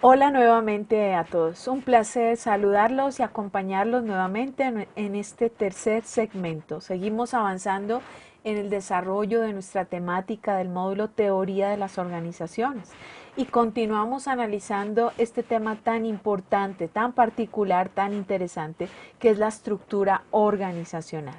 Hola nuevamente a todos. Un placer saludarlos y acompañarlos nuevamente en este tercer segmento. Seguimos avanzando en el desarrollo de nuestra temática del módulo Teoría de las Organizaciones y continuamos analizando este tema tan importante, tan particular, tan interesante, que es la estructura organizacional.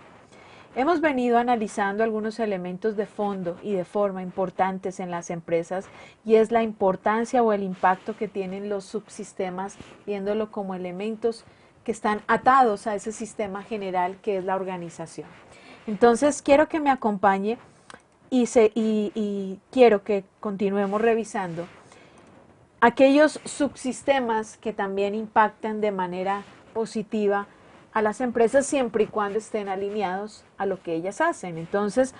Hemos venido analizando algunos elementos de fondo y de forma importantes en las empresas y es la importancia o el impacto que tienen los subsistemas, viéndolo como elementos que están atados a ese sistema general que es la organización. Entonces quiero que me acompañe y quiero que continuemos revisando aquellos subsistemas que también impactan de manera positiva a las empresas siempre y cuando estén alineados a lo que ellas hacen. Entonces,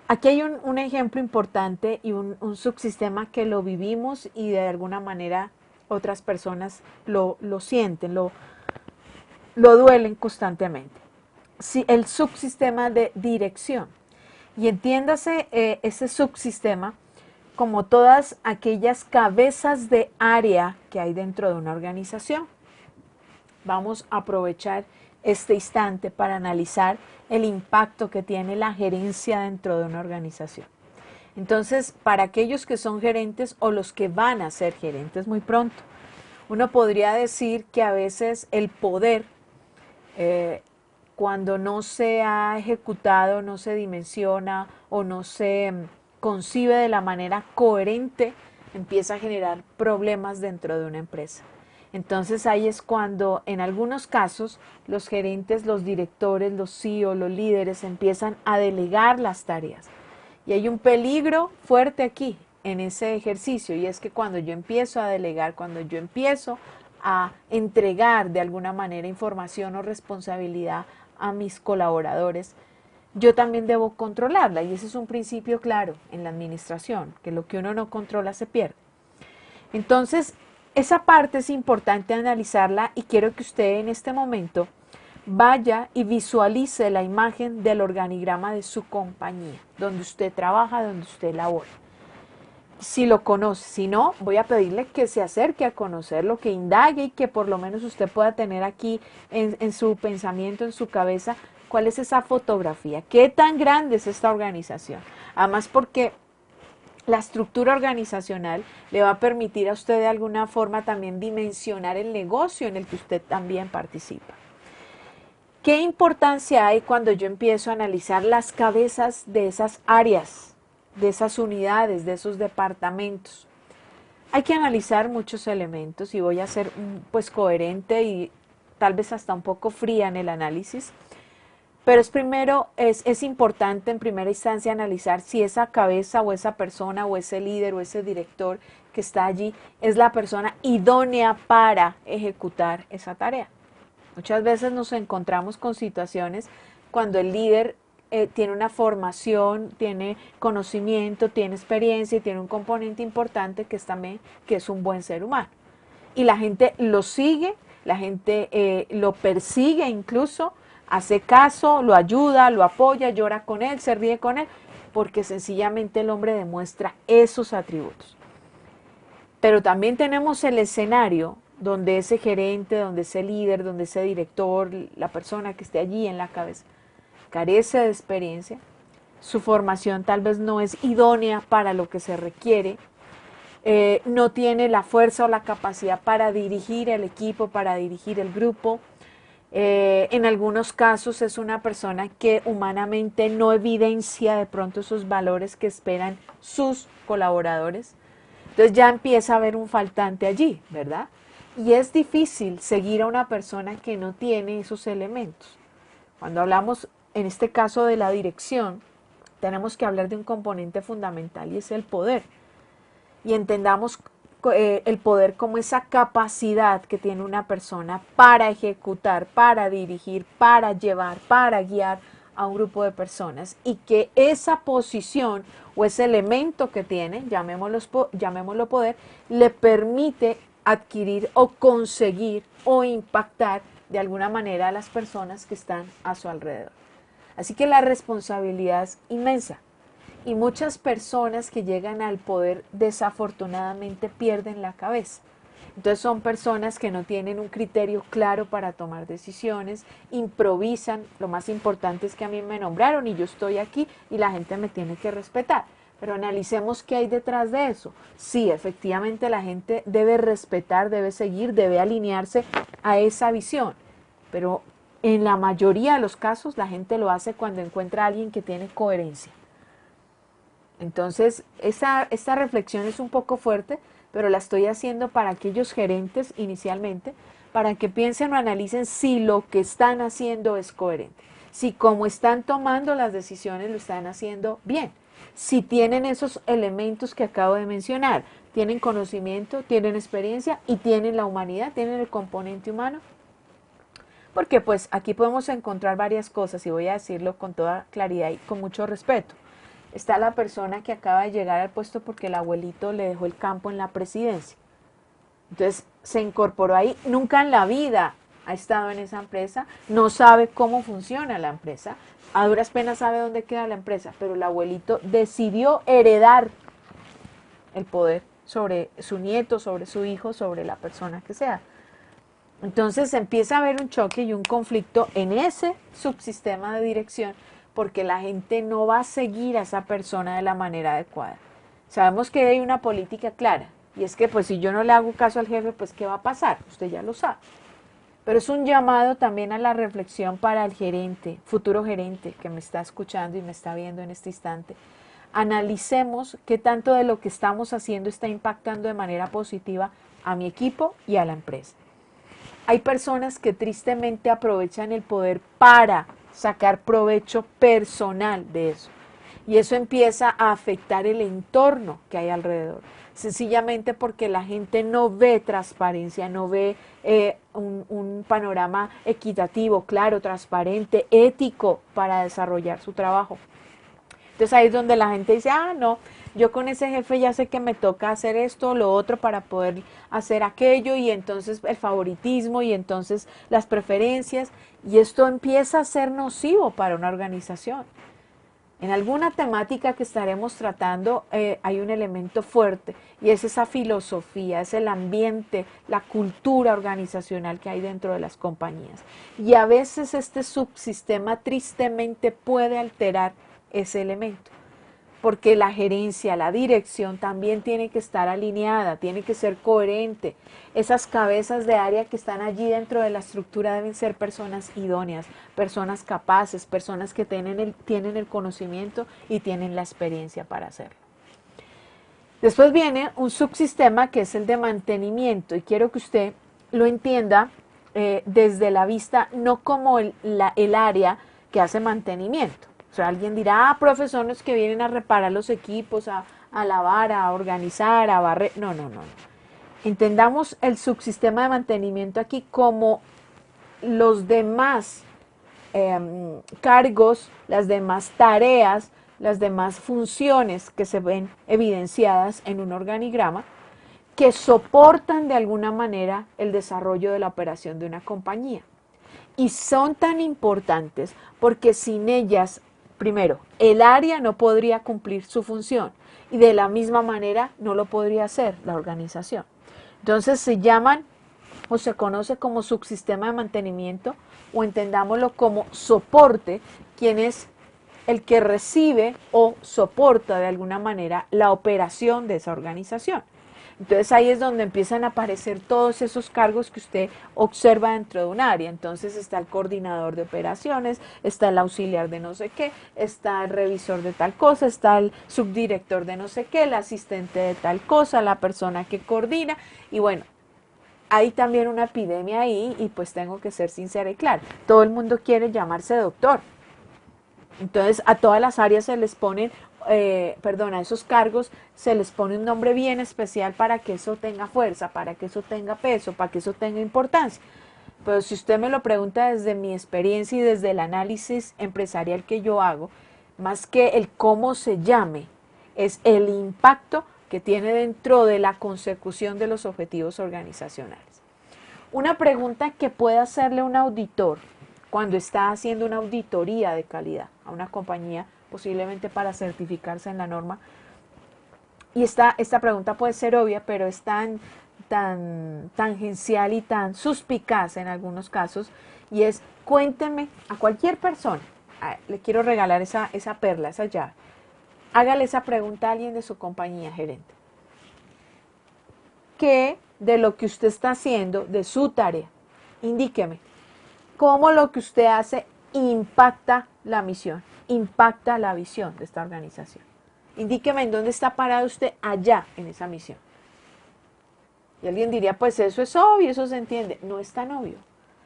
aquí hay un ejemplo importante y un subsistema que lo vivimos y de alguna manera otras personas lo sienten, lo duelen constantemente. Sí, el subsistema de dirección. Y entiéndase ese subsistema como todas aquellas cabezas de área que hay dentro de una organización. Vamos a aprovechar este instante para analizar el impacto que tiene la gerencia dentro de una organización. Entonces, para aquellos que son gerentes o los que van a ser gerentes muy pronto, uno podría decir que a veces el poder, cuando no se ha ejecutado, no se dimensiona o no se concibe de la manera coherente, empieza a generar problemas dentro de una empresa. Entonces ahí es cuando en algunos casos los gerentes, los directores, los CEO, los líderes empiezan a delegar las tareas. Y hay un peligro fuerte aquí en ese ejercicio y es que cuando yo empiezo a delegar, cuando yo empiezo a entregar de alguna manera información o responsabilidad a mis colaboradores, yo también debo controlarla y ese es un principio claro en la administración, que lo que uno no controla se pierde. Entonces, esa parte es importante analizarla y quiero que usted en este momento vaya y visualice la imagen del organigrama de su compañía, donde usted trabaja, donde usted labora. Si lo conoce, si no, voy a pedirle que se acerque a conocerlo, que indague y que por lo menos usted pueda tener aquí en su pensamiento, en su cabeza, cuál es esa fotografía, qué tan grande es esta organización. Además porque la estructura organizacional le va a permitir a usted de alguna forma también dimensionar el negocio en el que usted también participa. ¿Qué importancia hay cuando yo empiezo a analizar las cabezas de esas áreas, de esas unidades, de esos departamentos? Hay que analizar muchos elementos y voy a ser pues coherente y tal vez hasta un poco fría en el análisis. Pero es importante en primera instancia analizar si esa cabeza o esa persona o ese líder o ese director que está allí es la persona idónea para ejecutar esa tarea. Muchas veces nos encontramos con situaciones cuando el líder tiene una formación, tiene conocimiento, tiene experiencia y tiene un componente importante que es también que es un buen ser humano. Y la gente lo sigue, la gente lo persigue incluso, hace caso, lo ayuda, lo apoya, llora con él, se ríe con él, porque sencillamente el hombre demuestra esos atributos. Pero también tenemos el escenario donde ese gerente, donde ese líder, donde ese director, la persona que esté allí en la cabeza, carece de experiencia, su formación tal vez no es idónea para lo que se requiere, no tiene la fuerza o la capacidad para dirigir el equipo, para dirigir el grupo. En algunos casos es una persona que humanamente no evidencia de pronto esos valores que esperan sus colaboradores. Entonces ya empieza a haber un faltante allí, ¿verdad? Y es difícil seguir a una persona que no tiene esos elementos. Cuando hablamos, en este caso, de la dirección, tenemos que hablar de un componente fundamental y es el poder. Y entendamos el poder como esa capacidad que tiene una persona para ejecutar, para dirigir, para llevar, para guiar a un grupo de personas y que esa posición o ese elemento que tiene, llamémoslo poder, le permite adquirir o conseguir o impactar de alguna manera a las personas que están a su alrededor. Así que la responsabilidad es inmensa. Y muchas personas que llegan al poder desafortunadamente pierden la cabeza. Entonces son personas que no tienen un criterio claro para tomar decisiones, improvisan, lo más importante es que a mí me nombraron y yo estoy aquí y la gente me tiene que respetar. Pero analicemos qué hay detrás de eso. Sí, efectivamente la gente debe respetar, debe seguir, debe alinearse a esa visión, pero en la mayoría de los casos la gente lo hace cuando encuentra a alguien que tiene coherencia. Entonces, esta reflexión es un poco fuerte, pero la estoy haciendo para aquellos gerentes inicialmente, para que piensen o analicen si lo que están haciendo es coherente, si como están tomando las decisiones lo están haciendo bien, si tienen esos elementos que acabo de mencionar, tienen conocimiento, tienen experiencia y tienen la humanidad, tienen el componente humano. Porque pues aquí podemos encontrar varias cosas y voy a decirlo con toda claridad y con mucho respeto. Está la persona que acaba de llegar al puesto porque el abuelito le dejó el campo en la presidencia. Entonces se incorporó ahí, nunca en la vida ha estado en esa empresa, no sabe cómo funciona la empresa, a duras penas sabe dónde queda la empresa, pero el abuelito decidió heredar el poder sobre su nieto, sobre su hijo, sobre la persona que sea. Entonces empieza a haber un choque y un conflicto en ese subsistema de dirección porque la gente no va a seguir a esa persona de la manera adecuada. Sabemos que hay una política clara y es que pues si yo no le hago caso al jefe, pues ¿qué va a pasar? Usted ya lo sabe. Pero es un llamado también a la reflexión para el gerente, futuro gerente que me está escuchando y me está viendo en este instante. Analicemos qué tanto de lo que estamos haciendo está impactando de manera positiva a mi equipo y a la empresa. Hay personas que tristemente aprovechan el poder para sacar provecho personal de eso. Y eso empieza a afectar el entorno que hay alrededor. Sencillamente porque la gente no ve transparencia, no ve un panorama equitativo, claro, transparente, ético para desarrollar su trabajo. Entonces ahí es donde la gente dice, ah, no, yo con ese jefe ya sé que me toca hacer esto o lo otro para poder hacer aquello y entonces el favoritismo y entonces las preferencias y esto empieza a ser nocivo para una organización. En alguna temática que estaremos tratando hay un elemento fuerte y es esa filosofía, es el ambiente, la cultura organizacional que hay dentro de las compañías. Y a veces este subsistema tristemente puede alterar ese elemento, porque la gerencia, la dirección también tiene que estar alineada, tiene que ser coherente. Esas cabezas de área que están allí dentro de la estructura deben ser personas idóneas, personas capaces, personas que tienen el conocimiento y tienen la experiencia para hacerlo. Después viene un subsistema que es el de mantenimiento y quiero que usted lo entienda desde la vista, no como el área que hace mantenimiento. O sea, alguien dirá, ah, profesores que vienen a reparar los equipos, a lavar, a organizar, a barrer. No, no, no. Entendamos el subsistema de mantenimiento aquí como los demás cargos, las demás tareas, las demás funciones que se ven evidenciadas en un organigrama que soportan de alguna manera el desarrollo de la operación de una compañía. Y son tan importantes porque sin ellas, primero, el área no podría cumplir su función y de la misma manera no lo podría hacer la organización. Entonces se llaman o se conoce como subsistema de mantenimiento o entendámoslo como soporte, quien es el que recibe o soporta de alguna manera la operación de esa organización. Entonces ahí es donde empiezan a aparecer todos esos cargos que usted observa dentro de un área. Entonces está el coordinador de operaciones, está el auxiliar de no sé qué, está el revisor de tal cosa, está el subdirector de no sé qué, el asistente de tal cosa, la persona que coordina. Y bueno, hay también una epidemia ahí y pues tengo que ser sincera y clara. Todo el mundo quiere llamarse doctor. Entonces a todas las áreas se les ponen, a esos cargos se les pone un nombre bien especial para que eso tenga fuerza, para que eso tenga peso, para que eso tenga importancia. Pero si usted me lo pregunta desde mi experiencia y desde el análisis empresarial que yo hago, más que el cómo se llame, es el impacto que tiene dentro de la consecución de los objetivos organizacionales. Una pregunta que puede hacerle un auditor cuando está haciendo una auditoría de calidad a una compañía, posiblemente para certificarse en la norma. Y esta pregunta puede ser obvia, pero es tan tan tangencial y tan suspicaz en algunos casos, y es: cuénteme a cualquier persona, le quiero regalar esa perla, esa llave, hágale esa pregunta a alguien de su compañía, gerente. ¿Qué de lo que usted está haciendo, de su tarea? Indíqueme cómo lo que usted hace impacta la misión, impacta la visión de esta organización. Indíqueme en dónde está parado usted allá en esa misión. Y alguien diría, pues eso es obvio, eso se entiende. No es tan obvio.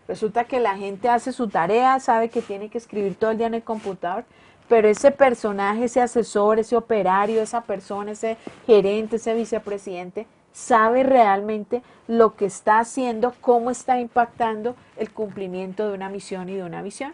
Resulta que la gente hace su tarea, sabe que tiene que escribir todo el día en el computador, pero ese personaje, ese asesor, ese operario, esa persona, ese gerente, ese vicepresidente, sabe realmente lo que está haciendo, cómo está impactando el cumplimiento de una misión y de una visión.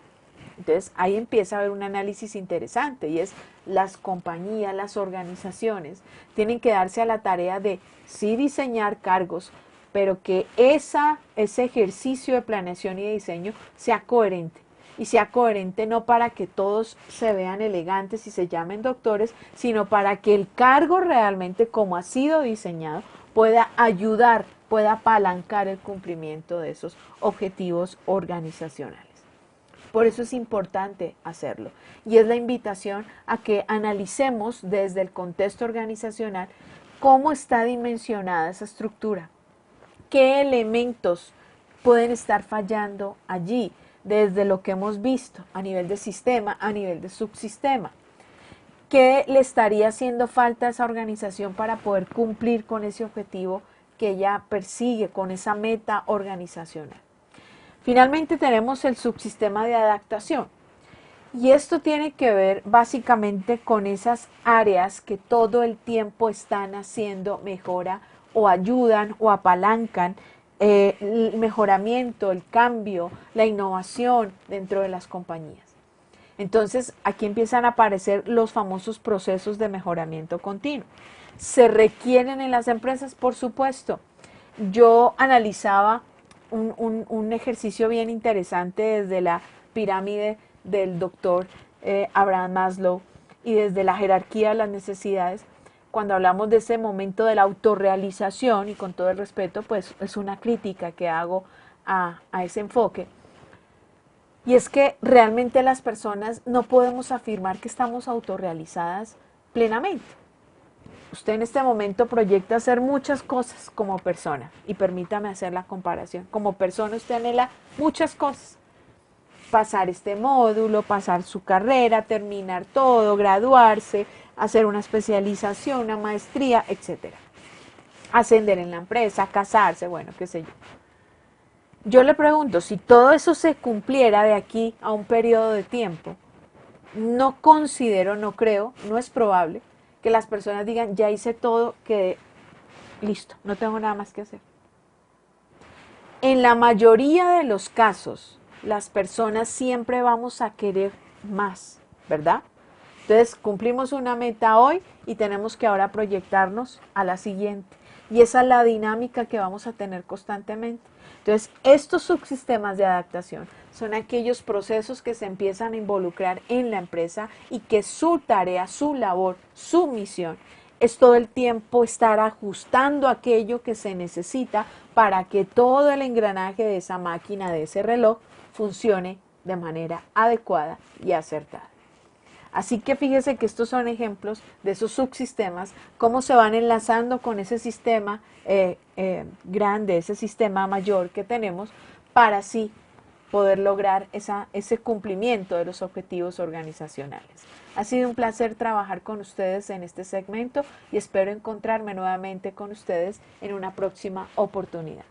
Entonces ahí empieza a haber un análisis interesante, y es: las compañías, las organizaciones tienen que darse a la tarea de sí diseñar cargos, pero que ese ejercicio de planeación y de diseño sea coherente. Y sea coherente no para que todos se vean elegantes y se llamen doctores, sino para que el cargo realmente, como ha sido diseñado, pueda ayudar, pueda apalancar el cumplimiento de esos objetivos organizacionales. Por eso es importante hacerlo. Y es la invitación a que analicemos desde el contexto organizacional cómo está dimensionada esa estructura, qué elementos pueden estar fallando allí, desde lo que hemos visto a nivel de sistema, a nivel de subsistema. ¿Qué le estaría haciendo falta a esa organización para poder cumplir con ese objetivo que ella persigue, con esa meta organizacional? Finalmente tenemos el subsistema de adaptación, y esto tiene que ver básicamente con esas áreas que todo el tiempo están haciendo mejora o ayudan o apalancan el mejoramiento, el cambio, la innovación dentro de las compañías. Entonces aquí empiezan a aparecer los famosos procesos de mejoramiento continuo. ¿Se requieren en las empresas? Por supuesto. Yo analizaba un ejercicio bien interesante desde la pirámide del doctor Abraham Maslow, y desde la jerarquía de las necesidades, cuando hablamos de ese momento de la autorrealización, y con todo el respeto, pues es una crítica que hago a ese enfoque. Y es que realmente las personas no podemos afirmar que estamos autorrealizadas plenamente. Usted en este momento proyecta hacer muchas cosas como persona, y permítame hacer la comparación. Como persona usted anhela muchas cosas: pasar este módulo, pasar su carrera, terminar todo, graduarse, hacer una especialización, una maestría, etc. Ascender en la empresa, casarse, bueno, qué sé yo. Yo le pregunto, si todo eso se cumpliera de aquí a un periodo de tiempo, no considero, no creo, no es probable que las personas digan: ya hice todo, que listo, no tengo nada más que hacer. En la mayoría de los casos, las personas siempre vamos a querer más, ¿verdad? Entonces cumplimos una meta hoy y tenemos que ahora proyectarnos a la siguiente. Y esa es la dinámica que vamos a tener constantemente. Entonces, estos subsistemas de adaptación son aquellos procesos que se empiezan a involucrar en la empresa, y que su tarea, su labor, su misión es todo el tiempo estar ajustando aquello que se necesita para que todo el engranaje de esa máquina, de ese reloj, funcione de manera adecuada y acertada. Así que fíjese que estos son ejemplos de esos subsistemas, cómo se van enlazando con ese sistema grande, ese sistema mayor que tenemos, para así poder lograr ese cumplimiento de los objetivos organizacionales. Ha sido un placer trabajar con ustedes en este segmento, y espero encontrarme nuevamente con ustedes en una próxima oportunidad.